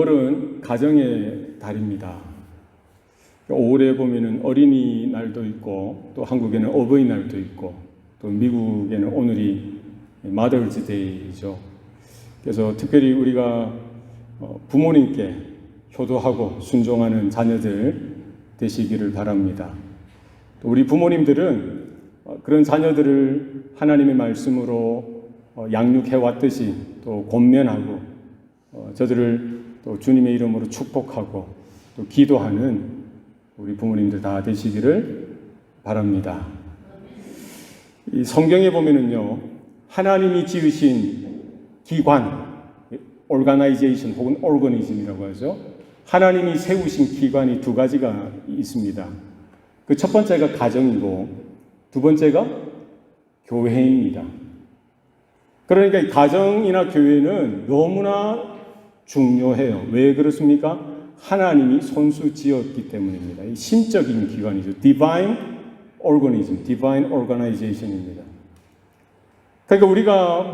5월은 가정의 달입니다. 5월에 보면은 어린이날도 있고 또 한국에는 어버이날도 있고 또 미국에는 오늘이 마더스데이죠. 그래서 특별히 우리가 부모님께 효도하고 순종하는 자녀들 되시기를 바랍니다. 또 우리 부모님들은 그런 자녀들을 하나님의 말씀으로 양육해 왔듯이 또 권면하고 저들을 또 주님의 이름으로 축복하고 또 기도하는 우리 부모님들 다 되시기를 바랍니다. 이 성경에 보면은요, 하나님이 지으신 기관, 오르가나이제이션 혹은 오르거니즘이라고 하죠. 하나님이 세우신 기관이 두 가지가 있습니다. 그 첫 번째가 가정이고 두 번째가 교회입니다. 그러니까 이 가정이나 교회는 너무나 중요해요. 왜 그렇습니까? 하나님이 손수 지었기 때문입니다. 이 신적인 기관이죠. Divine Organism, Divine Organization입니다. 그러니까 우리가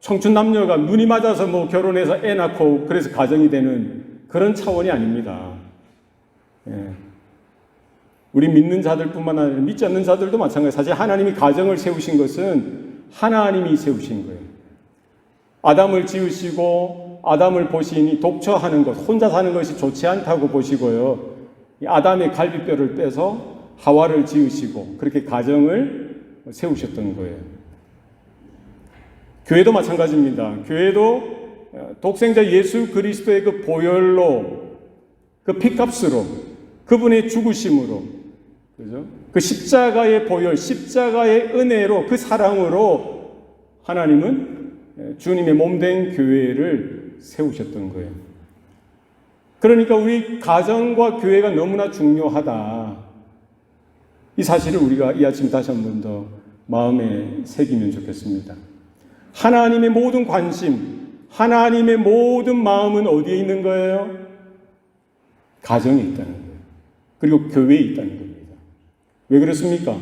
청춘 남녀가 눈이 맞아서 결혼해서 애 낳고 그래서 가정이 되는 그런 차원이 아닙니다. 예. 우리 믿는 자들뿐만 아니라 믿지 않는 자들도 마찬가지예요. 사실 하나님이 가정을 세우신 것은 하나님이 세우신 거예요. 아담을 지으시고 아담을 보시니 독처하는 것, 혼자 사는 것이 좋지 않다고 보시고요. 아담의 갈비뼈를 빼서 하와를 지으시고 그렇게 가정을 세우셨던 거예요. 교회도 마찬가지입니다. 교회도 독생자 예수 그리스도의 그 보혈로, 그 피값으로, 그분의 죽으심으로, 그죠? 그 십자가의 보혈, 십자가의 은혜로, 그 사랑으로 하나님은 주님의 몸된 교회를 세우셨던 거예요. 그러니까 우리 가정과 교회가 너무나 중요하다. 이 사실을 우리가 이 아침 다시 한 번 더 마음에 새기면 좋겠습니다. 하나님의 모든 관심, 하나님의 모든 마음은 어디에 있는 거예요? 가정에 있다는 거예요. 그리고 교회에 있다는 겁니다. 왜 그렇습니까?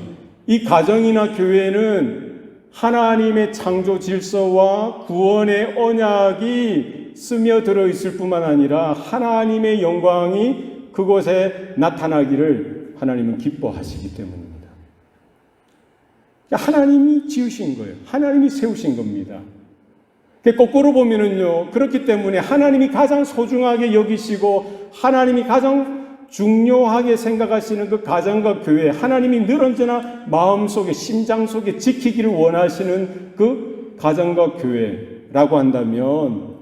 이 가정이나 교회는 하나님의 창조 질서와 구원의 언약이 스며들어 있을 뿐만 아니라 하나님의 영광이 그곳에 나타나기를 하나님은 기뻐하시기 때문입니다. 하나님이 지으신 거예요. 하나님이 세우신 겁니다. 거꾸로 보면은요, 그렇기 때문에 하나님이 가장 소중하게 여기시고 하나님이 가장 중요하게 생각하시는 그 가정과 교회, 하나님이 늘 언제나 마음속에, 심장 속에 지키기를 원하시는 그 가정과 교회라고 한다면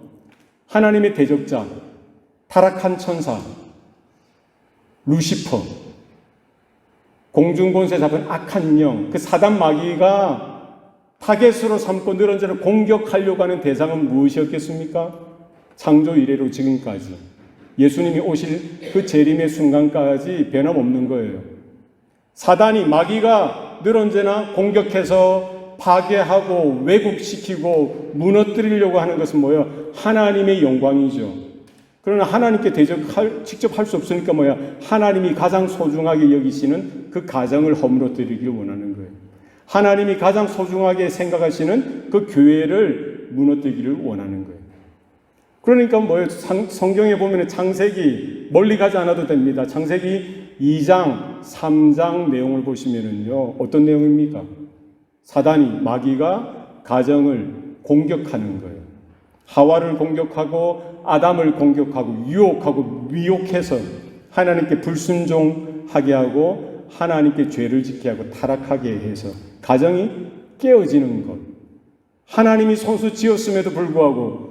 하나님의 대적자, 타락한 천사, 루시퍼, 공중권세 잡은 악한 영, 그 사단 마귀가 타겟으로 삼고 늘 언제나 공격하려고 하는 대상은 무엇이었겠습니까? 창조 이래로 지금까지 예수님이 오실 그 재림의 순간까지 변함없는 거예요. 사단이, 마귀가 늘 언제나 공격해서 파괴하고 왜곡시키고 무너뜨리려고 하는 것은 뭐예요? 하나님의 영광이죠. 그러나 하나님께 직접 할 수 없으니까 하나님이 가장 소중하게 여기시는 그 가정을 허물어뜨리기를 원하는 거예요. 하나님이 가장 소중하게 생각하시는 그 교회를 무너뜨리기를 원하는 거예요. 그러니까 성경에 보면 창세기 멀리 가지 않아도 됩니다. 창세기 2장, 3장 내용을 보시면은요, 어떤 내용입니까? 사단이, 마귀가 가정을 공격하는 거예요. 하와를 공격하고 아담을 공격하고 유혹하고 미혹해서 하나님께 불순종하게 하고 하나님께 죄를 짓게 하고 타락하게 해서 가정이 깨어지는 것. 하나님이 손수 지었음에도 불구하고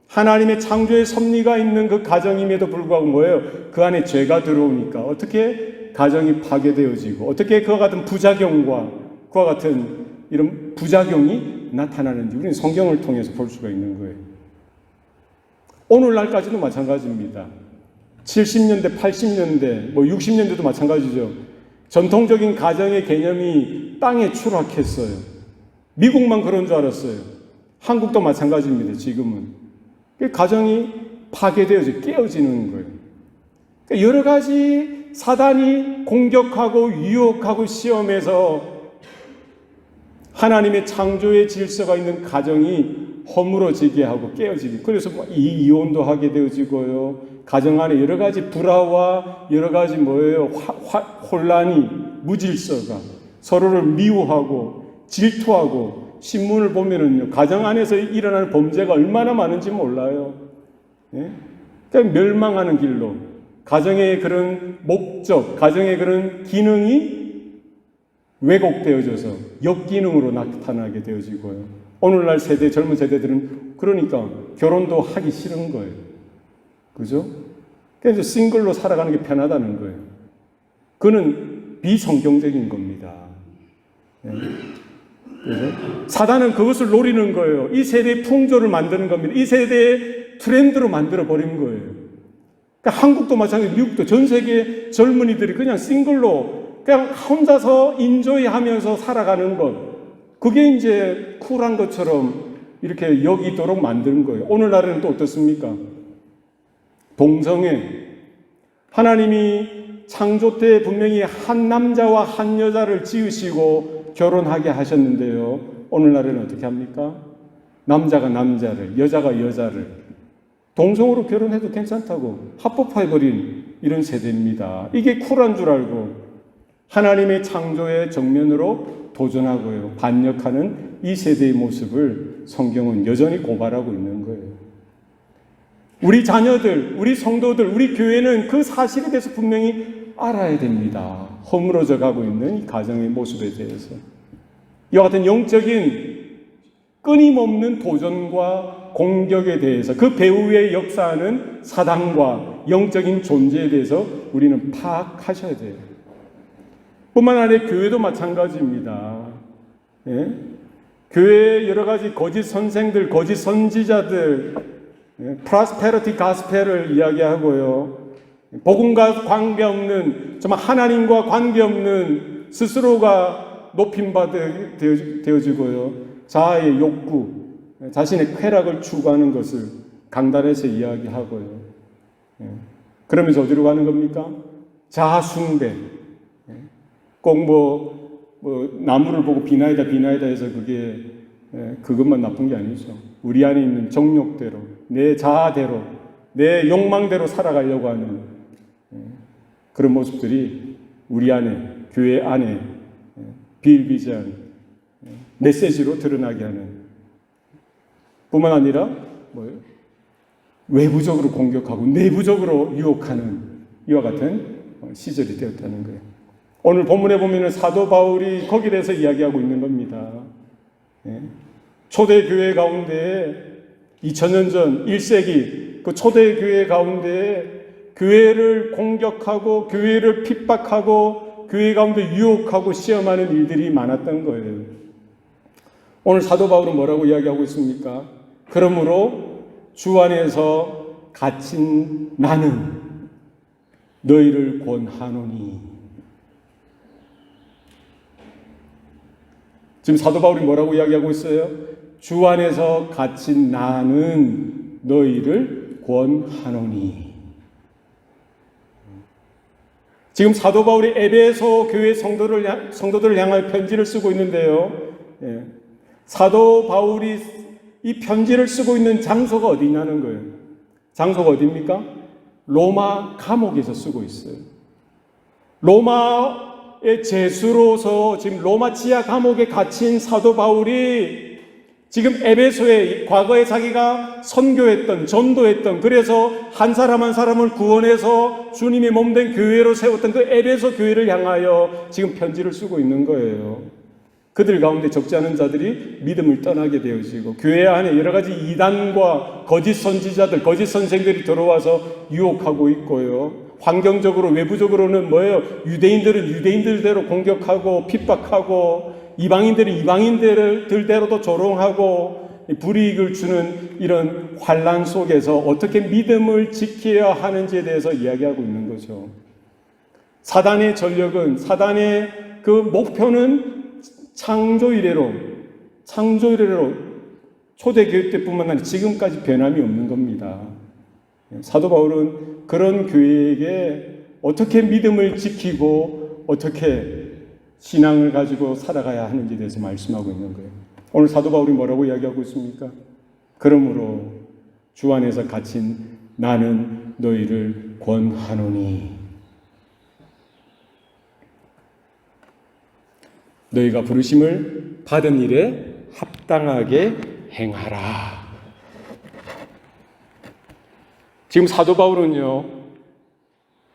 하나님의 창조의 섭리가 있는 그 가정임에도 불구하고 뭐예요? 그 안에 죄가 들어오니까 어떻게 가정이 파괴되어지고 어떻게 그와 같은 부작용과 그와 같은 이런 부작용이 나타나는지 우리는 성경을 통해서 볼 수가 있는 거예요. 오늘날까지도 마찬가지입니다. 70년대, 80년대, 60년대도 마찬가지죠. 전통적인 가정의 개념이 땅에 추락했어요. 미국만 그런 줄 알았어요. 한국도 마찬가지입니다. 지금은. 가정이 파괴되어져 깨어지는 거예요. 여러 가지 사단이 공격하고 유혹하고 시험해서 하나님의 창조의 질서가 있는 가정이 허물어지게 하고 깨어지게. 그래서 이혼도 하게 되어지고요. 가정 안에 여러 가지 불화와 여러 가지 혼란이, 무질서가 서로를 미워하고 질투하고, 신문을 보면은요, 가정 안에서 일어나는 범죄가 얼마나 많은지 몰라요. 예? 그러니까 멸망하는 길로, 가정의 그런 목적, 가정의 그런 기능이 왜곡되어져서 역기능으로 나타나게 되어지고요. 오늘날 세대, 젊은 세대들은 그러니까 결혼도 하기 싫은 거예요. 그죠? 그래서 싱글로 살아가는 게 편하다는 거예요. 그는 비성경적인 겁니다. 네. 그죠? 사단은 그것을 노리는 거예요. 이 세대의 풍조를 만드는 겁니다. 이 세대의 트렌드로 만들어버린 거예요. 그러니까 한국도 마찬가지고 미국도 전 세계 젊은이들이 그냥 싱글로 그냥 혼자서 인조이하면서 살아가는 것, 그게 이제 쿨한 것처럼 이렇게 여기도록 만드는 거예요. 오늘날에는 또 어떻습니까? 동성애. 하나님이 창조 때 분명히 한 남자와 한 여자를 지으시고 결혼하게 하셨는데요. 오늘날에는 어떻게 합니까? 남자가 남자를, 여자가 여자를 동성으로 결혼해도 괜찮다고 합법화해버린 이런 세대입니다. 이게 쿨한 줄 알고 하나님의 창조의 정면으로 도전하고요, 반역하는 이 세대의 모습을 성경은 여전히 고발하고 있는 거예요. 우리 자녀들, 우리 성도들, 우리 교회는 그 사실에 대해서 분명히 알아야 됩니다. 허물어져 가고 있는 이 가정의 모습에 대해서. 이와 같은 영적인 끊임없는 도전과 공격에 대해서, 그 배후에 역사하는 사단과 영적인 존재에 대해서 우리는 파악하셔야 돼요. 뿐만 아니라 교회도 마찬가지입니다. 예? 교회의 여러 가지 거짓 선생들, 거짓 선지자들, 프로스페리티 가스펠을 이야기하고요, 복음과 관계없는, 정말 하나님과 관계없는 스스로가 높임바 되어지고요, 자아의 욕구, 자신의 쾌락을 추구하는 것을 강단에서 이야기하고요. 그러면서 어디로 가는 겁니까? 자아숭배. 꼭 나무를 보고 비나이다 해서 그것만 나쁜 게 아니죠. 우리 안에 있는 정욕대로, 내 자아대로, 내 욕망대로 살아가려고 하는 그런 모습들이 우리 안에, 교회 안에 비일비재한 메시지로 드러나게 하는, 뿐만 아니라 외부적으로 공격하고 내부적으로 유혹하는 이와 같은 시절이 되었다는 거예요. 오늘 본문에 보면 사도 바울이 거기에 대해서 이야기하고 있는 겁니다. 초대교회 가운데 2000년 전 1세기 그 초대교회 가운데 교회를 공격하고 교회를 핍박하고 교회 가운데 유혹하고 시험하는 일들이 많았던 거예요. 오늘 사도 바울은 뭐라고 이야기하고 있습니까? 그러므로 주 안에서 갇힌 나는 너희를 권하노니. 지금 사도 바울이 뭐라고 이야기하고 있어요? 주 안에서 갇힌 나는 너희를 권하노니. 지금 사도 바울이 에베소 교회 성도들을 향하여 편지를 쓰고 있는데요. 사도 바울이 이 편지를 쓰고 있는 장소가 어디냐는 거예요. 장소가 어디입니까? 로마 감옥에서 쓰고 있어요. 로마의 죄수로서 지금 로마 지하 감옥에 갇힌 사도 바울이 지금 에베소에 과거에 자기가 선교했던, 전도했던, 그래서 한 사람 한 사람을 구원해서 주님의 몸된 교회로 세웠던 그 에베소 교회를 향하여 지금 편지를 쓰고 있는 거예요. 그들 가운데 적지 않은 자들이 믿음을 떠나게 되어지고 교회 안에 여러 가지 이단과 거짓 선지자들, 거짓 선생들이 들어와서 유혹하고 있고요. 환경적으로, 외부적으로는 유대인들은 유대인들대로 공격하고 핍박하고, 이방인들은 이방인들대로도 조롱하고, 불이익을 주는 이런 환난 속에서 어떻게 믿음을 지켜야 하는지에 대해서 이야기하고 있는 거죠. 사단의 전력은, 사단의 그 목표는 창조 이래로 초대교회 때뿐만 아니라 지금까지 변함이 없는 겁니다. 사도 바울은 그런 교회에게 어떻게 믿음을 지키고 어떻게 신앙을 가지고 살아가야 하는지에 대해서 말씀하고 있는 거예요. 오늘 사도 바울이 뭐라고 이야기하고 있습니까? 그러므로 주 안에서 갇힌 나는 너희를 권하노니 너희가 부르심을 받은 일에 합당하게 행하라. 지금 사도 바울은요,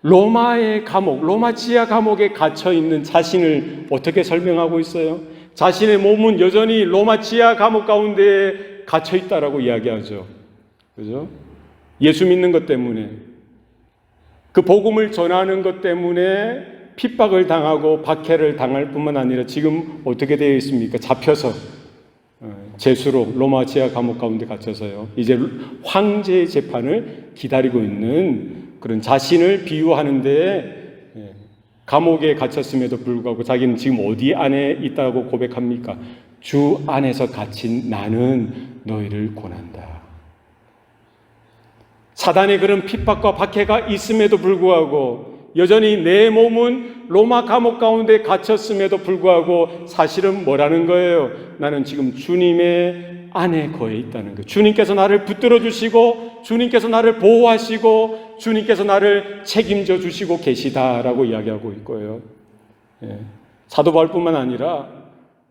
로마의 감옥, 로마 지하 감옥에 갇혀 있는 자신을 어떻게 설명하고 있어요? 자신의 몸은 여전히 로마 지하 감옥 가운데 갇혀 있다라고 이야기하죠. 그죠? 예수 믿는 것 때문에, 그 복음을 전하는 것 때문에 핍박을 당하고 박해를 당할 뿐만 아니라 지금 어떻게 되어 있습니까? 잡혀서 죄수로 로마 지하 감옥 가운데 갇혀서요, 이제 황제의 재판을 기다리고 있는 그런 자신을 비유하는데, 감옥에 갇혔음에도 불구하고 자기는 지금 어디 안에 있다고 고백합니까? 주 안에서 갇힌 나는 너희를 권한다. 사단의 그런 핍박과 박해가 있음에도 불구하고 여전히 내 몸은 로마 감옥 가운데 갇혔음에도 불구하고 사실은 뭐라는 거예요? 나는 지금 주님의 안에 거해 있다는 거예요. 주님께서 나를 붙들어 주시고 주님께서 나를 보호하시고 주님께서 나를 책임져 주시고 계시다라고 이야기하고 있고요. 사도 바울뿐만 아니라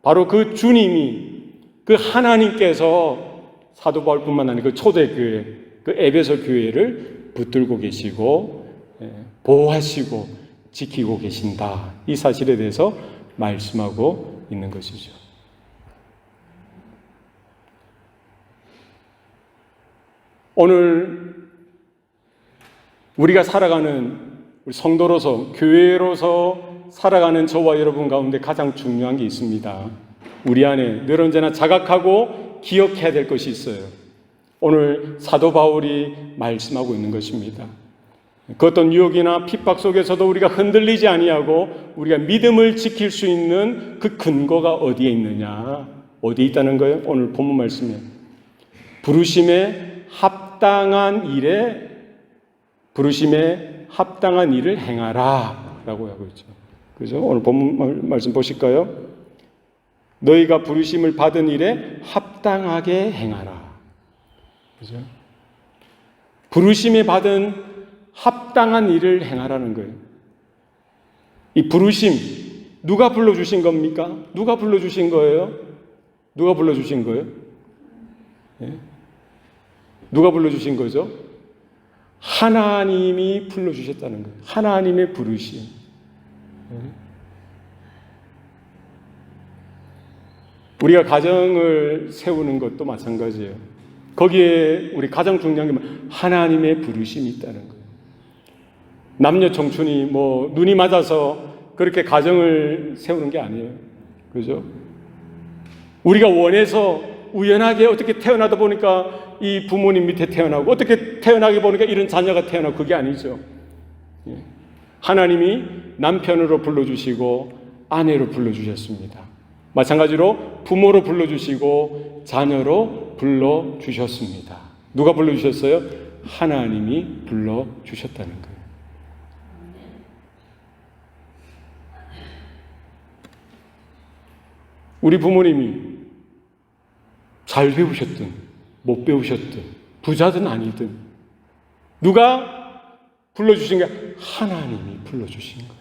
바로 그 주님이, 그 하나님께서 사도 바울뿐만 아니라 그 초대교회, 그 에베소 교회를 붙들고 계시고 보호하시고 지키고 계신다. 이 사실에 대해서 말씀하고 있는 것이죠. 오늘 우리가 살아가는, 우리 성도로서, 교회로서 살아가는 저와 여러분 가운데 가장 중요한 게 있습니다. 우리 안에 늘 언제나 자각하고 기억해야 될 것이 있어요. 오늘 사도 바울이 말씀하고 있는 것입니다. 그 어떤 유혹이나 핍박 속에서도 우리가 흔들리지 아니하고 우리가 믿음을 지킬 수 있는 그 근거가 어디에 있느냐? 어디에 있다는 거예요? 오늘 본문 말씀에 부르심에 합당한 일을 행하라 라고 하고 있죠. 그죠? 오늘 본문 말씀 보실까요? 너희가 부르심을 받은 일에 합당하게 행하라. 그죠? 부르심에 받은 합당한 일을 행하라는 거예요. 이 부르심, 누가 불러주신 겁니까? 누가 불러주신 거예요? 누가 불러주신 거예요? 누가 불러주신 거죠? 하나님이 불러주셨다는 거예요. 하나님의 부르심. 우리가 가정을 세우는 것도 마찬가지예요. 거기에 우리 가장 중요한 게 하나님의 부르심이 있다는 거예요. 남녀 청춘이 눈이 맞아서 그렇게 가정을 세우는 게 아니에요. 그죠? 우리가 원해서 우연하게 어떻게 태어나다 보니까 이 부모님 밑에 태어나고 어떻게 태어나게 보니까 이런 자녀가 태어나고 그게 아니죠. 하나님이 남편으로 불러주시고 아내로 불러주셨습니다. 마찬가지로 부모로 불러주시고 자녀로 불러주셨습니다. 누가 불러주셨어요? 하나님이 불러주셨다는 거예요. 우리 부모님이 잘 배우셨든 못 배우셨든 부자든 아니든 누가 불러주신 거야? 하나님이 불러주신 거예요.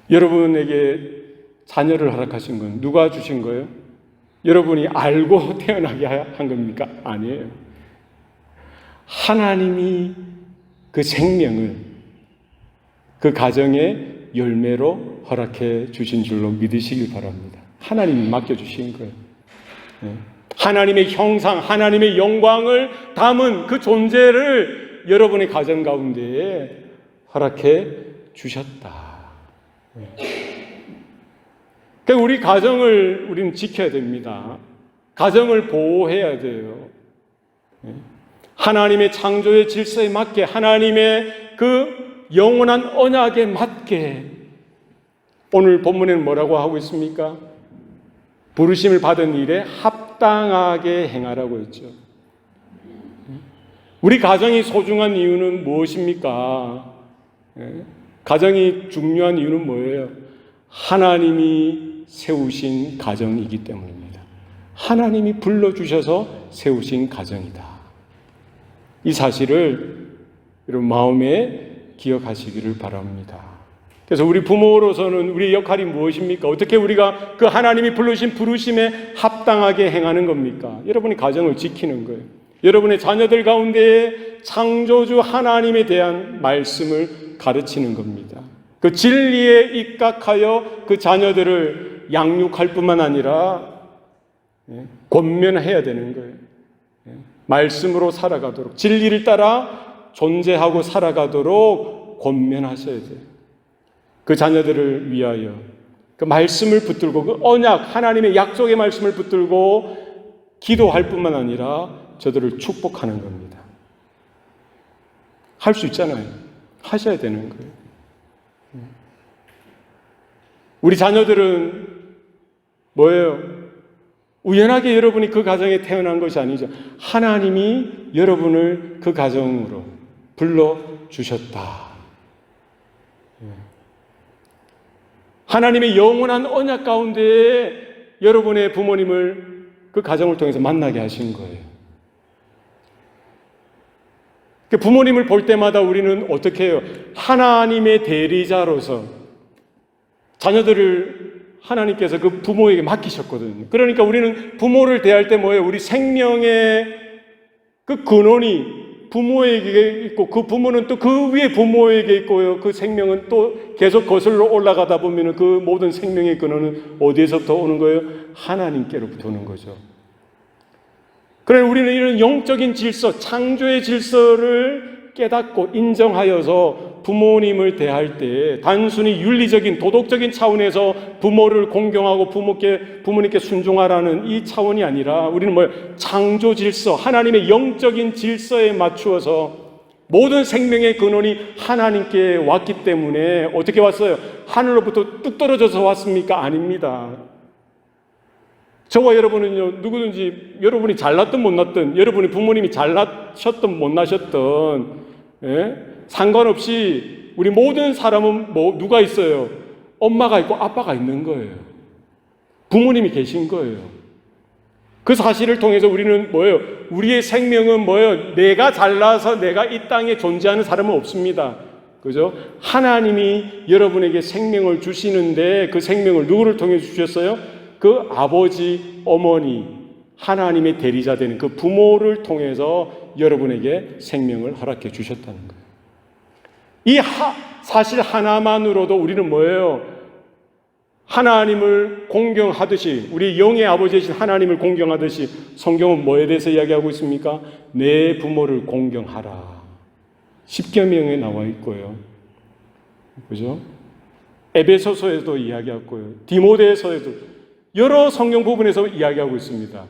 여러분에게 자녀를 허락하신 건 누가 주신 거예요? 여러분이 알고 태어나게 한 겁니까? 아니에요. 하나님이 그 생명을 그 가정의 열매로 허락해 주신 줄로 믿으시길 바랍니다. 하나님이 맡겨주신 거예요. 하나님의 형상, 하나님의 영광을 담은 그 존재를 여러분의 가정 가운데에 허락해 주셨다. 그러니까 우리 가정을 우리는 지켜야 됩니다. 가정을 보호해야 돼요. 하나님의 창조의 질서에 맞게, 하나님의 그 영원한 언약에 맞게. 오늘 본문에는 뭐라고 하고 있습니까? 부르심을 받은 일에 합당하게 행하라고 했죠. 우리 가정이 소중한 이유는 무엇입니까? 가정이 중요한 이유는 뭐예요? 하나님이 세우신 가정이기 때문입니다. 하나님이 불러주셔서 세우신 가정이다. 이 사실을 여러분 마음에 기억하시기를 바랍니다. 그래서 우리 부모로서는 우리의 역할이 무엇입니까? 어떻게 우리가 그 하나님이 부르신 부르심에 합당하게 행하는 겁니까? 여러분이 가정을 지키는 거예요. 여러분의 자녀들 가운데 창조주 하나님에 대한 말씀을 가르치는 겁니다. 그 진리에 입각하여 그 자녀들을 양육할 뿐만 아니라 권면해야 되는 거예요. 말씀으로 살아가도록, 진리를 따라 존재하고 살아가도록 권면하셔야 돼요. 그 자녀들을 위하여 그 말씀을 붙들고 그 언약, 하나님의 약속의 말씀을 붙들고 기도할 뿐만 아니라 저들을 축복하는 겁니다. 할 수 있잖아요. 하셔야 되는 거예요. 우리 자녀들은 뭐예요? 우연하게 여러분이 그 가정에 태어난 것이 아니죠. 하나님이 여러분을 그 가정으로 불러주셨다. 하나님의 영원한 언약 가운데 여러분의 부모님을 그 가정을 통해서 만나게 하신 거예요. 부모님을 볼 때마다 우리는 어떻게 해요? 하나님의 대리자로서 자녀들을 하나님께서 그 부모에게 맡기셨거든요. 그러니까 우리는 부모를 대할 때 뭐예요? 우리 생명의 그 근원이 부모에게 있고 그 부모는 또 그 위에 부모에게 있고요. 그 생명은 또 계속 거슬러 올라가다 보면 그 모든 생명의 근원은 어디에서부터 오는 거예요? 하나님께로부터 오는 거죠. 그러나 우리는 이런 영적인 질서, 창조의 질서를 깨닫고 인정하여서 부모님을 대할 때 단순히 윤리적인 도덕적인 차원에서 부모를 공경하고 부모님께 순종하라는 이 차원이 아니라 우리는 창조 질서, 하나님의 영적인 질서에 맞추어서 모든 생명의 근원이 하나님께 왔기 때문에 어떻게 왔어요? 하늘로부터 뚝 떨어져서 왔습니까? 아닙니다. 저와 여러분은요, 누구든지 여러분이 잘났든 못났든, 여러분이 부모님이 잘나셨든 못나셨든, 상관없이 우리 모든 사람은 누가 있어요? 엄마가 있고 아빠가 있는 거예요. 부모님이 계신 거예요. 그 사실을 통해서 우리는 뭐예요? 우리의 생명은 뭐예요? 내가 잘나서 내가 이 땅에 존재하는 사람은 없습니다. 그죠? 하나님이 여러분에게 생명을 주시는데 그 생명을 누구를 통해 주셨어요? 그 아버지, 어머니, 하나님의 대리자 되는 그 부모를 통해서 여러분에게 생명을 허락해 주셨다는 거예요. 이 사실 하나만으로도 우리는 뭐예요? 하나님을 공경하듯이, 우리 영의 아버지이신 하나님을 공경하듯이 성경은 뭐에 대해서 이야기하고 있습니까? 내 부모를 공경하라. 십계명에 나와 있고요. 그죠? 에베소서에도 이야기하고요. 디모데서에도 여러 성경 부분에서 이야기하고 있습니다.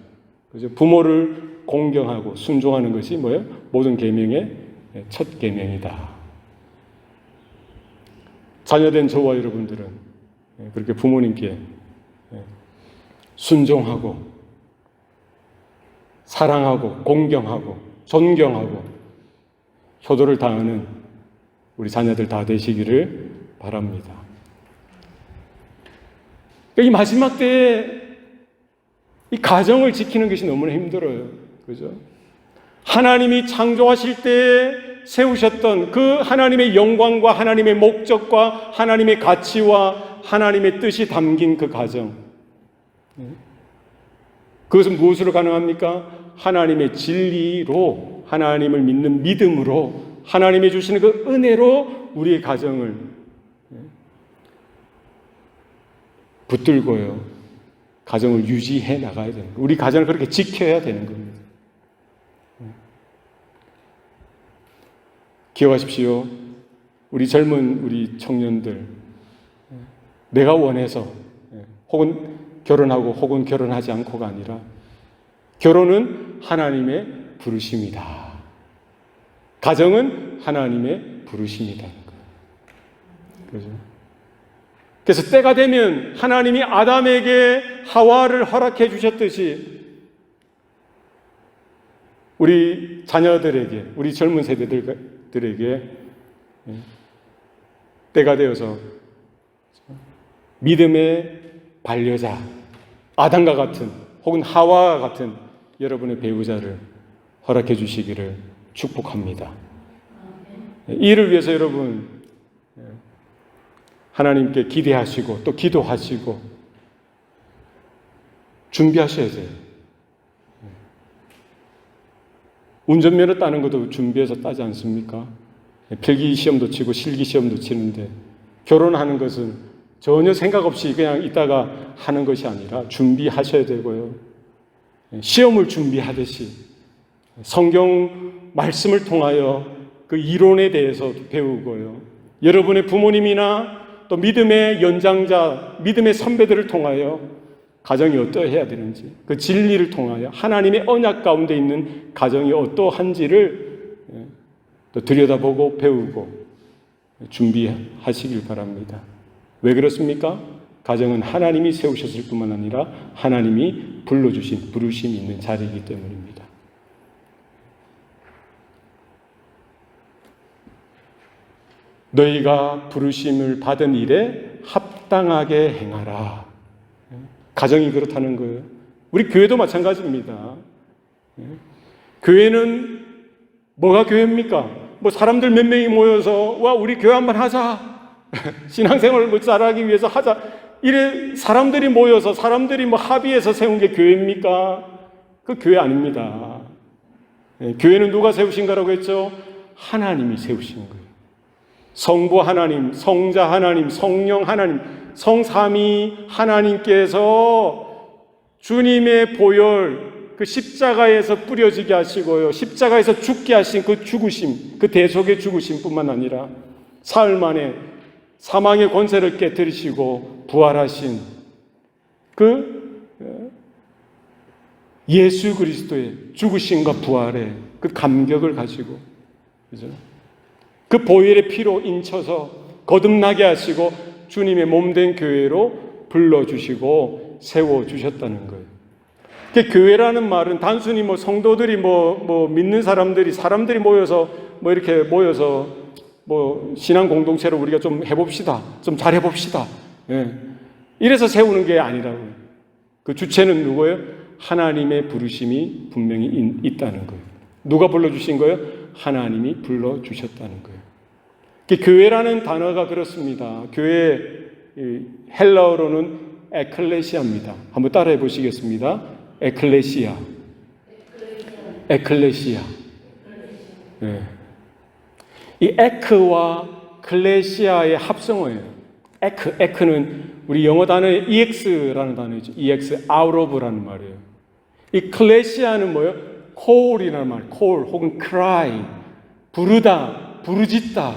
그죠? 부모를 공경하고 순종하는 것이 뭐예요? 모든 계명의 첫 계명이다. 자녀된 저와 여러분들은 그렇게 부모님께 순종하고 사랑하고 공경하고 존경하고 효도를 다하는 우리 자녀들 다 되시기를 바랍니다. 이 마지막 때에 이 가정을 지키는 것이 너무나 힘들어요. 그죠? 하나님이 창조하실 때 세우셨던 그 하나님의 영광과 하나님의 목적과 하나님의 가치와 하나님의 뜻이 담긴 그 가정. 그것은 무엇으로 가능합니까? 하나님의 진리로, 하나님을 믿는 믿음으로, 하나님이 주시는 그 은혜로 우리의 가정을 붙들고요. 가정을 유지해 나가야 되는 거예요. 우리 가정을 그렇게 지켜야 되는 겁니다. 기억하십시오. 우리 젊은 우리 청년들, 내가 원해서 혹은 결혼하고 혹은 결혼하지 않고가 아니라 결혼은 하나님의 부르심이다. 가정은 하나님의 부르심이다. 그렇죠? 그래서 때가 되면 하나님이 아담에게 하와를 허락해 주셨듯이 우리 자녀들에게, 우리 젊은 세대들에게 때가 되어서 믿음의 반려자, 아담과 같은 혹은 하와와 같은 여러분의 배우자를 허락해 주시기를 축복합니다. 이를 위해서 여러분 하나님께 기대하시고 또 기도하시고 준비하셔야 돼요. 운전면허 따는 것도 준비해서 따지 않습니까? 필기 시험도 치고 실기 시험도 치는데 결혼하는 것은 전혀 생각 없이 그냥 있다가 하는 것이 아니라 준비하셔야 되고요. 시험을 준비하듯이 성경 말씀을 통하여 그 이론에 대해서 배우고요. 여러분의 부모님이나 또 믿음의 연장자, 믿음의 선배들을 통하여 가정이 어떠해야 되는지, 그 진리를 통하여 하나님의 언약 가운데 있는 가정이 어떠한지를 또 들여다보고 배우고 준비하시길 바랍니다. 왜 그렇습니까? 가정은 하나님이 세우셨을 뿐만 아니라 하나님이 불러주신 부르심이 있는 자리이기 때문입니다. 너희가 부르심을 받은 일에 합당하게 행하라. 가정이 그렇다는 거예요. 우리 교회도 마찬가지입니다. 교회는 뭐가 교회입니까? 뭐 사람들 몇 명이 모여서 와 우리 교회 한번 하자. 신앙생활을 뭐 잘하기 위해서 하자. 이래 사람들이 모여서 사람들이 뭐 합의해서 세운 게 교회입니까? 그 교회 아닙니다. 교회는 누가 세우신 거라고 했죠? 하나님이 세우신 거예요. 성부 하나님, 성자 하나님, 성령 하나님, 성삼위 하나님께서 주님의 보혈, 그 십자가에서 뿌려지게 하시고요. 십자가에서 죽게 하신 그 죽으심, 그 대속의 죽으심 뿐만 아니라 사흘 만에 사망의 권세를 깨뜨리시고 부활하신 그 예수 그리스도의 죽으심과 부활의 그 감격을 가지고, 그죠? 그 보혈의 피로 인쳐서 거듭나게 하시고 주님의 몸된 교회로 불러주시고 세워주셨다는 거예요. 교회라는 말은 단순히 뭐 성도들이 믿는 사람들이 모여서 이렇게 모여서 신앙 공동체로 우리가 좀 해봅시다. 좀 잘해봅시다. 예. 이래서 세우는 게 아니라고요. 그 주체는 누구예요? 하나님의 부르심이 분명히 있다는 거예요. 누가 불러주신 거예요? 하나님이 불러주셨다는 거예요. 교회라는 단어가 그렇습니다. 교회 헬라어로는 에클레시아입니다. 한번 따라해 보시겠습니다. 에클레시아. 네. 이 에크와 클레시아의 합성어예요. 에크는 우리 영어 단어의 EX라는 단어이죠. EX, out of라는 말이에요. 이 클레시아는 뭐예요? call이라는 말, call 혹은 cry, 부르다, 부르짖다.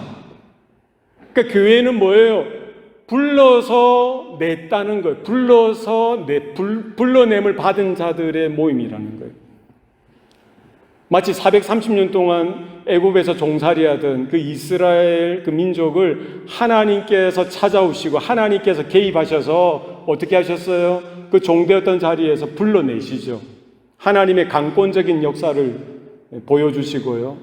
그러니까 교회는 뭐예요? 불러서 냈다는 거예요. 불러냄을 받은 자들의 모임이라는 거예요. 마치 430년 동안 애굽에서 종살이하던 그 이스라엘 그 민족을 하나님께서 찾아오시고 하나님께서 개입하셔서 어떻게 하셨어요? 그 종되었던 자리에서 불러내시죠. 하나님의 강권적인 역사를 보여주시고요.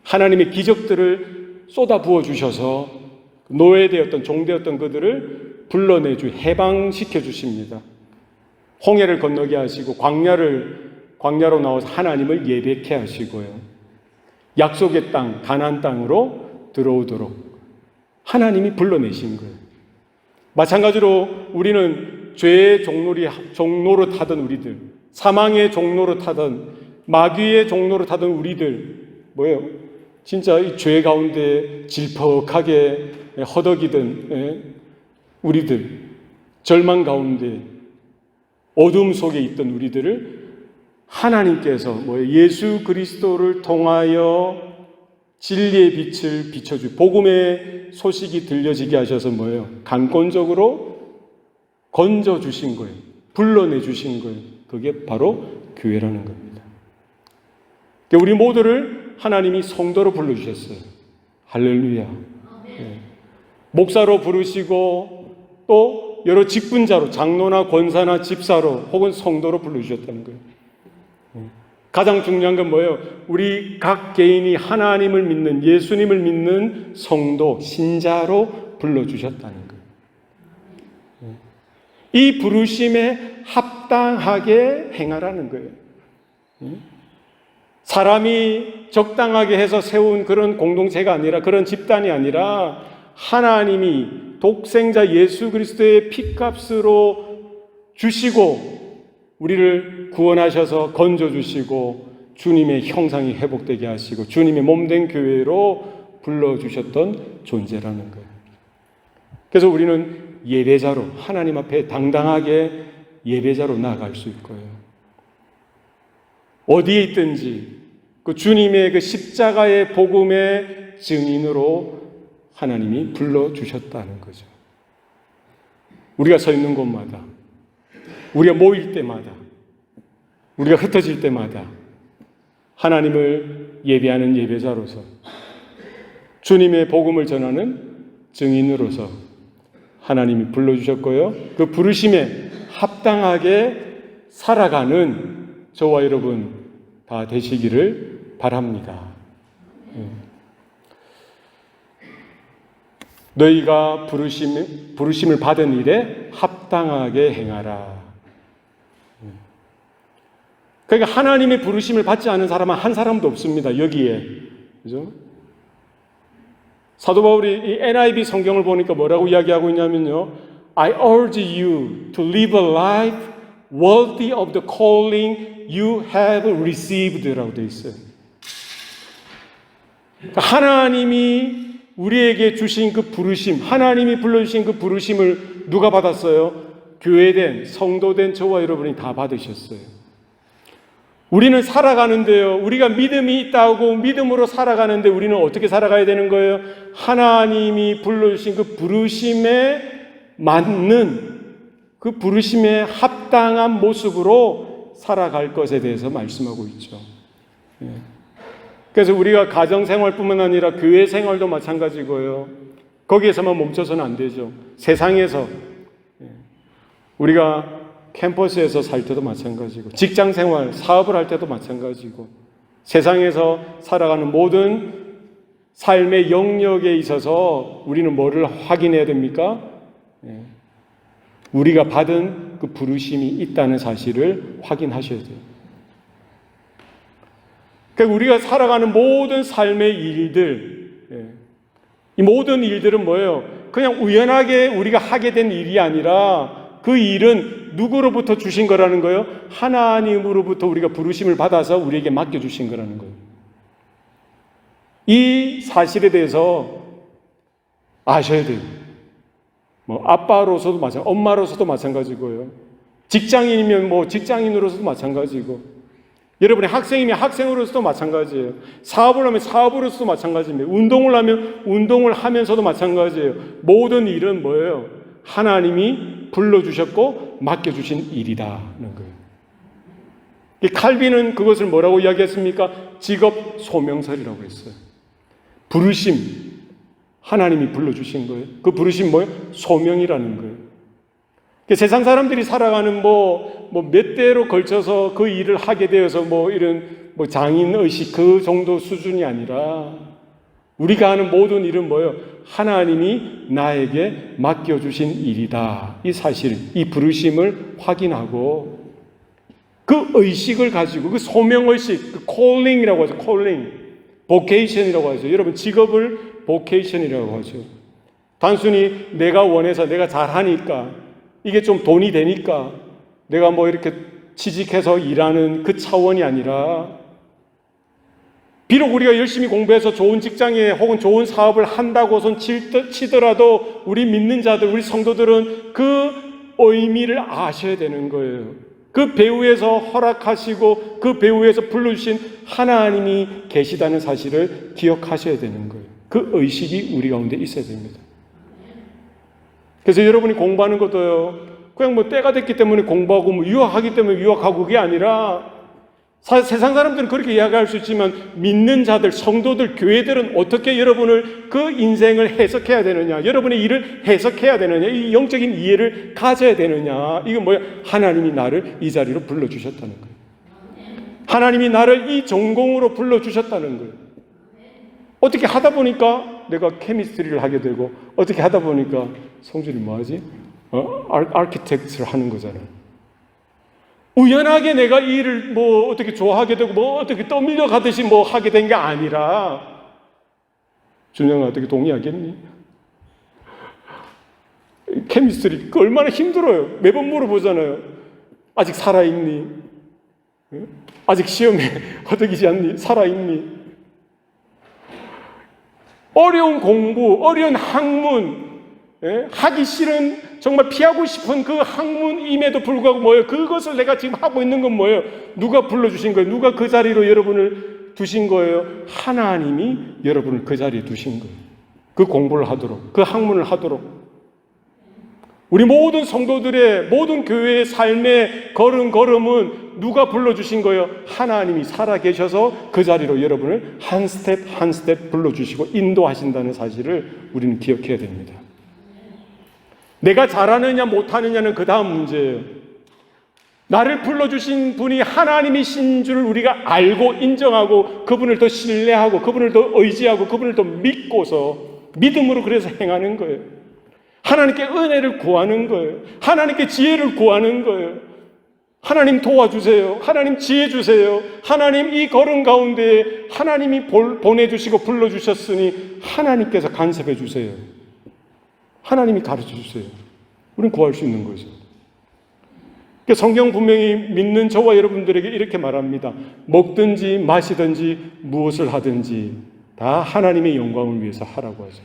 하나님의 기적들을 쏟아 부어주셔서 노예되었던 종되었던 그들을 불러내주 해방시켜 주십니다. 홍해를 건너게 하시고 광야로 나와서 하나님을 예배케 하시고요. 약속의 땅 가나안 땅으로 들어오도록 하나님이 불러내신 거예요. 마찬가지로 우리는 죄의 종로로 타던 우리들, 사망의 종로로 타던 마귀의 종로로 타던 우리들, 뭐예요? 진짜 이 죄 가운데 질퍽하게 허덕이던 우리들, 절망 가운데 어둠 속에 있던 우리들을 하나님께서 예수 그리스도를 통하여 진리의 빛을 비춰주, 복음의 소식이 들려지게 하셔서 강권적으로 건져주신 거예요. 불러내주신 거예요. 그게 바로 교회라는 겁니다. 우리 모두를 하나님이 성도로 불러주셨어요. 할렐루야. 네. 목사로 부르시고 또 여러 직분자로, 장로나 권사나 집사로 혹은 성도로 불러주셨다는 거예요. 가장 중요한 건 뭐예요? 우리 각 개인이 하나님을 믿는, 예수님을 믿는 성도, 신자로 불러주셨다는 거예요. 이 부르심에 합당하게 행하라는 거예요. 사람이 적당하게 해서 세운 그런 공동체가 아니라, 그런 집단이 아니라, 하나님이 독생자 예수 그리스도의 피값으로 주시고 우리를 구원하셔서 건져주시고 주님의 형상이 회복되게 하시고 주님의 몸된 교회로 불러주셨던 존재라는 거예요. 그래서 우리는 예배자로, 하나님 앞에 당당하게 예배자로 나아갈 수 있고요. 어디에 있든지 그 주님의 그 십자가의 복음의 증인으로 하나님이 불러주셨다는 거죠. 우리가 서 있는 곳마다, 우리가 모일 때마다, 우리가 흩어질 때마다 하나님을 예배하는 예배자로서, 주님의 복음을 전하는 증인으로서 하나님이 불러주셨고요. 그 부르심에 합당하게 살아가는 저와 여러분 다 되시기를 바랍니다. 너희가 부르심을 받은 일에 합당하게 행하라. 그러니까 하나님의 부르심을 받지 않은 사람은 한 사람도 없습니다. 여기에. 그죠? 사도 바울이 이 NIV 성경을 보니까 뭐라고 이야기하고 있냐면요. I urge you to live a life worthy of the calling you have received 라고 되어 있어요. 그러니까 하나님이 우리에게 주신 그 부르심, 하나님이 불러주신 그 부르심을 누가 받았어요? 교회된, 성도된 저와 여러분이 다 받으셨어요. 우리는 살아가는데요, 우리가 믿음이 있다고 믿음으로 살아가는데 우리는 어떻게 살아가야 되는 거예요? 하나님이 불러주신 그 부르심에 맞는, 그 부르심에 합당한 모습으로 살아갈 것에 대해서 말씀하고 있죠. 그래서 우리가 가정생활뿐만 아니라 교회 생활도 마찬가지고요. 거기에서만 멈춰서는 안 되죠. 세상에서, 우리가 캠퍼스에서 살 때도 마찬가지고, 직장생활, 사업을 할 때도 마찬가지고, 세상에서 살아가는 모든 삶의 영역에 있어서 우리는 뭐를 확인해야 됩니까? 우리가 받은 그 부르심이 있다는 사실을 확인하셔야 돼요. 그러니까 우리가 살아가는 모든 삶의 일들, 이 모든 일들은 뭐예요? 그냥 우연하게 우리가 하게 된 일이 아니라 그 일은 누구로부터 주신 거라는 거예요? 하나님으로부터 우리가 부르심을 받아서 우리에게 맡겨주신 거라는 거예요. 이 사실에 대해서 아셔야 돼요. 아빠로서도 마찬가지고, 엄마로서도 마찬가지고요. 직장인이면 직장인으로서도 마찬가지고, 여러분이 학생이면 학생으로서도 마찬가지예요. 사업을 하면 사업으로서도 마찬가지입니다. 운동을 하면 운동을 하면서도 마찬가지예요. 모든 일은 뭐예요? 하나님이 불러주셨고 맡겨주신 일이다는 거예요. 이 칼빈은 그것을 뭐라고 이야기했습니까? 직업 소명설이라고 했어요. 부르심, 하나님이 불러주신 거예요. 그 부르심 뭐예요? 소명이라는 거예요. 세상 사람들이 살아가는 몇 대로 걸쳐서 그 일을 하게 되어서 이런 장인의식 그 정도 수준이 아니라 우리가 하는 모든 일은 뭐예요? 하나님이 나에게 맡겨주신 일이다. 이 사실, 이 부르심을 확인하고 그 의식을 가지고 그 소명의식, 그 calling이라고 하죠. calling, vocation이라고 하죠. 여러분 직업을 vocation이라고 하죠. 단순히 내가 원해서 내가 잘하니까 이게 좀 돈이 되니까 내가 이렇게 취직해서 일하는 그 차원이 아니라, 비록 우리가 열심히 공부해서 좋은 직장에 혹은 좋은 사업을 한다고선 치더라도 우리 믿는 자들, 우리 성도들은 그 의미를 아셔야 되는 거예요. 그 배후에서 허락하시고 그 배후에서 불러주신 하나님이 계시다는 사실을 기억하셔야 되는 거예요. 그 의식이 우리 가운데 있어야 됩니다. 그래서 여러분이 공부하는 것도요, 그냥 때가 됐기 때문에 공부하고 유학하기 때문에 유학하고 그게 아니라, 세상 사람들은 그렇게 이야기할 수 있지만 믿는 자들, 성도들, 교회들은 어떻게 여러분을 그 인생을 해석해야 되느냐, 여러분의 일을 해석해야 되느냐, 이 영적인 이해를 가져야 되느냐. 이건 뭐야? 하나님이 나를 이 자리로 불러주셨다는 거예요. 하나님이 나를 이 전공으로 불러주셨다는 거예요. 어떻게 하다 보니까 내가 케미스트리를 하게 되고, 어떻게 하다 보니까 성준이 뭐하지? 아키텍트를 하는 거잖아요. 우연하게 내가 이 일을 뭐 어떻게 좋아하게 되고 뭐 어떻게 떠밀려 가듯이 뭐 하게 된 게 아니라, 준영아 어떻게 동의하겠니? 케미스트리 그 얼마나 힘들어요. 매번 물어보잖아요. 아직 살아있니? 아직 시험에 허덕이지 않니? 살아있니? 어려운 공부, 어려운 학문, 하기 싫은, 정말 피하고 싶은 그 학문임에도 불구하고 뭐예요? 그것을 내가 지금 하고 있는 건 뭐예요? 누가 불러주신 거예요? 누가 그 자리로 여러분을 두신 거예요? 하나님이 여러분을 그 자리에 두신 거예요. 그 공부를 하도록, 그 학문을 하도록. 우리 모든 성도들의, 모든 교회의 삶의 걸음걸음은 누가 불러주신 거예요? 하나님이 살아계셔서 그 자리로 여러분을 한 스텝 한 스텝 불러주시고 인도하신다는 사실을 우리는 기억해야 됩니다. 내가 잘하느냐 못하느냐는 그 다음 문제예요. 나를 불러주신 분이 하나님이신 줄을 우리가 알고 인정하고 그분을 더 신뢰하고 그분을 더 의지하고 그분을 더 믿고서 믿음으로 그래서 행하는 거예요. 하나님께 은혜를 구하는 거예요. 하나님께 지혜를 구하는 거예요. 하나님 도와주세요. 하나님 지혜 주세요. 하나님 이 걸음 가운데 하나님이 보내주시고 불러주셨으니 하나님께서 간섭해 주세요. 하나님이 가르쳐 주세요. 우리는 구할 수 있는 거죠. 성경 분명히 믿는 저와 여러분들에게 이렇게 말합니다. 먹든지 마시든지 무엇을 하든지 다 하나님의 영광을 위해서 하라고 하죠.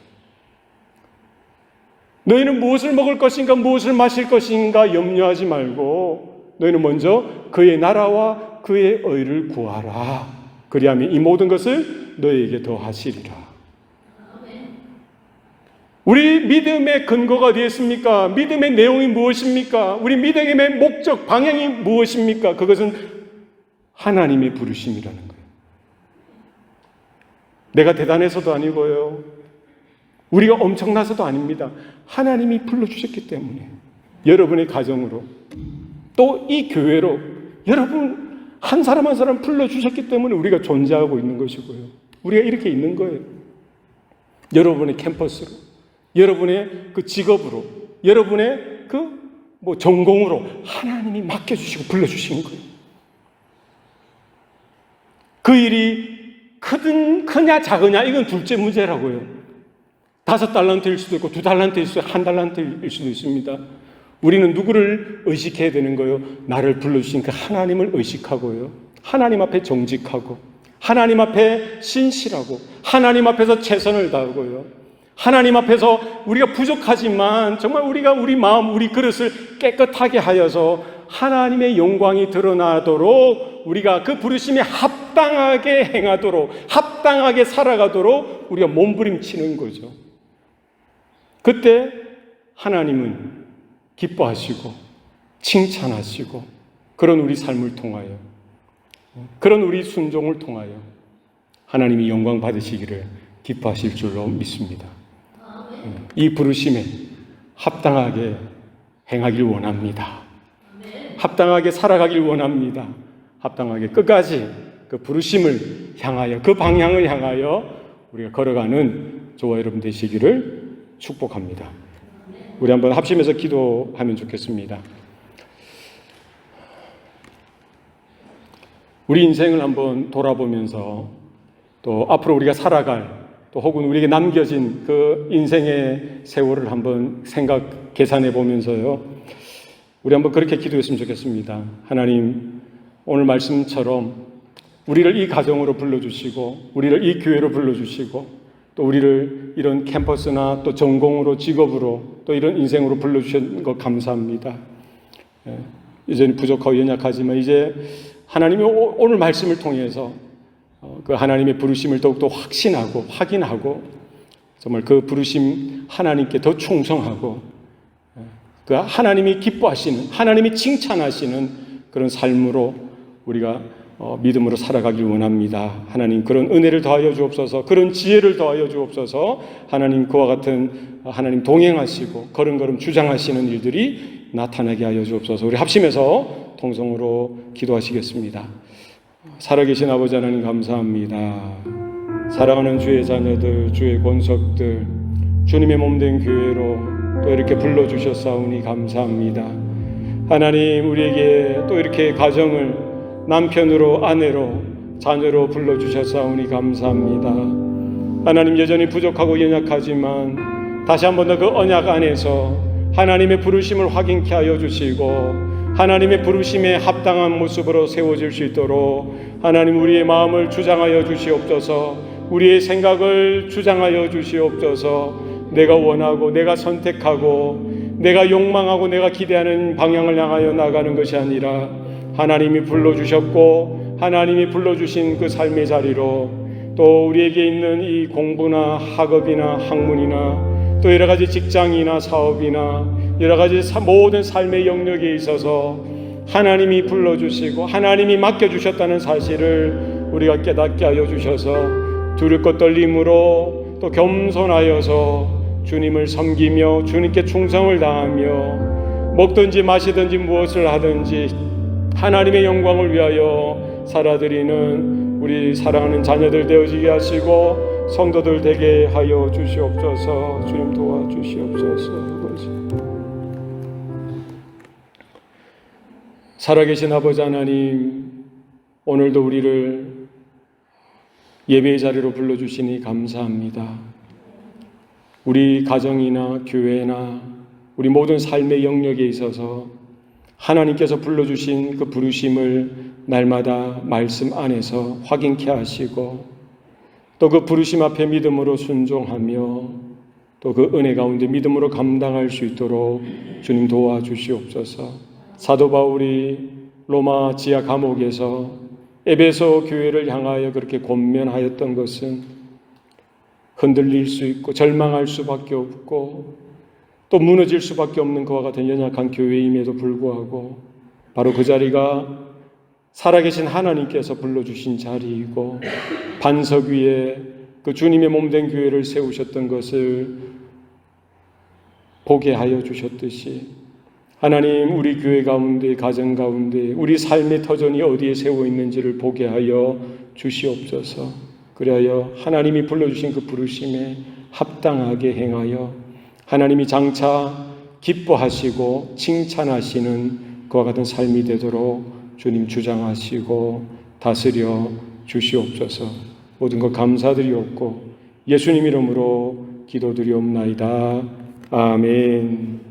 너희는 무엇을 먹을 것인가 무엇을 마실 것인가 염려하지 말고 너희는 먼저 그의 나라와 그의 의를 구하라. 그리하면 이 모든 것을 너희에게 더하시리라. 우리 믿음의 근거가 어디에 있습니까? 믿음의 내용이 무엇입니까? 우리 믿음의 목적, 방향이 무엇입니까? 그것은 하나님의 부르심이라는 거예요. 내가 대단해서도 아니고요. 우리가 엄청나서도 아닙니다. 하나님이 불러주셨기 때문에 여러분의 가정으로 또 이 교회로 여러분 한 사람 한 사람 불러주셨기 때문에 우리가 존재하고 있는 것이고요. 우리가 이렇게 있는 거예요. 여러분의 캠퍼스로, 여러분의 그 직업으로, 여러분의 그 전공으로 하나님이 맡겨주시고 불러주신 거예요. 그 일이 크냐 작으냐 이건 둘째 문제라고요. 5달란트일 수도 있고 2달란트일 수도 있고 1달란트일 수도 있습니다. 우리는 누구를 의식해야 되는 거예요? 나를 불러주신 그 하나님을 의식하고요. 하나님 앞에 정직하고 하나님 앞에 신실하고 하나님 앞에서 최선을 다하고요. 하나님 앞에서 우리가 부족하지만 정말 우리가 우리 마음, 우리 그릇을 깨끗하게 하여서 하나님의 영광이 드러나도록 우리가 그 부르심에 합당하게 행하도록 합당하게 살아가도록 우리가 몸부림치는 거죠. 그때 하나님은 기뻐하시고 칭찬하시고 그런 우리 삶을 통하여 그런 우리 순종을 통하여 하나님이 영광 받으시기를 기뻐하실 줄로 믿습니다. 이 부르심에 합당하게 행하길 원합니다. 합당하게 살아가길 원합니다. 합당하게 끝까지 그 부르심을 향하여 그 방향을 향하여 우리가 걸어가는 저와 여러분 되시기를 축복합니다. 우리 한번 합심해서 기도하면 좋겠습니다. 우리 인생을 한번 돌아보면서 또 앞으로 우리가 살아갈 또 혹은 우리에게 남겨진 그 인생의 세월을 한번 계산해 보면서요. 우리 한번 그렇게 기도했으면 좋겠습니다. 하나님, 오늘 말씀처럼 우리를 이 가정으로 불러주시고 우리를 이 교회로 불러주시고 또 우리를 이런 캠퍼스나 또 전공으로 직업으로 또 이런 인생으로 불러주신 것 감사합니다. 이제는 부족하고 연약하지만 이제 하나님이 오늘 말씀을 통해서 그 하나님의 부르심을 더욱더 확신하고 확인하고 정말 그 부르심 하나님께 더 충성하고 그 하나님이 기뻐하시는 하나님이 칭찬하시는 그런 삶으로 우리가 믿음으로 살아가길 원합니다. 하나님 그런 은혜를 더하여 주옵소서. 그런 지혜를 더하여 주옵소서. 하나님 그와 같은 하나님 동행하시고 걸음걸음 주장하시는 일들이 나타나게 하여 주옵소서. 우리 합심해서 통성으로 기도하시겠습니다. 살아계신 아버지 하나님 감사합니다. 사랑하는 주의 자녀들, 주의 권속들, 주님의 몸된 교회로 또 이렇게 불러주셨사오니 감사합니다. 하나님, 우리에게 또 이렇게 가정을 남편으로, 아내로, 자녀로 불러주셨사오니 감사합니다. 하나님, 여전히 부족하고 연약하지만 다시 한 번 더 그 언약 안에서 하나님의 부르심을 확인케 하여 주시고 하나님의 부르심에 합당한 모습으로 세워질 수 있도록 하나님, 우리의 마음을 주장하여 주시옵소서. 우리의 생각을 주장하여 주시옵소서. 내가 원하고 내가 선택하고 내가 욕망하고 내가 기대하는 방향을 향하여 나가는 것이 아니라 하나님이 불러주셨고 하나님이 불러주신 그 삶의 자리로, 또 우리에게 있는 이 공부나 학업이나 학문이나 또 여러 가지 직장이나 사업이나 여러 가지 모든 삶의 영역에 있어서 하나님이 불러주시고 하나님이 맡겨주셨다는 사실을 우리가 깨닫게 하여 주셔서 두렵고 떨림으로 또 겸손하여서 주님을 섬기며 주님께 충성을 다하며 먹든지 마시든지 무엇을 하든지 하나님의 영광을 위하여 살아드리는 우리 사랑하는 자녀들 되어지게 하시고 성도들 되게 하여 주시옵소서. 주님 도와주시옵소서. 살아계신 아버지 하나님, 오늘도 우리를 예배의 자리로 불러주시니 감사합니다. 우리 가정이나 교회나 우리 모든 삶의 영역에 있어서 하나님께서 불러주신 그 부르심을 날마다 말씀 안에서 확인케 하시고 또 그 부르심 앞에 믿음으로 순종하며 또 그 은혜 가운데 믿음으로 감당할 수 있도록 주님 도와주시옵소서. 사도 바울이 로마 지하 감옥에서 에베소 교회를 향하여 그렇게 권면하였던 것은 흔들릴 수 있고 절망할 수밖에 없고 또 무너질 수밖에 없는 그와 같은 연약한 교회임에도 불구하고 바로 그 자리가 살아계신 하나님께서 불러주신 자리이고 반석 위에 그 주님의 몸된 교회를 세우셨던 것을 보게 하여 주셨듯이 하나님, 우리 교회 가운데, 가정 가운데 우리 삶의 터전이 어디에 세워 있는지를 보게 하여 주시옵소서. 그리하여 하나님이 불러주신 그 부르심에 합당하게 행하여 하나님이 장차 기뻐하시고 칭찬하시는 그와 같은 삶이 되도록 주님 주장하시고 다스려 주시옵소서. 모든 것 감사드리옵고 예수님 이름으로 기도드리옵나이다. 아멘.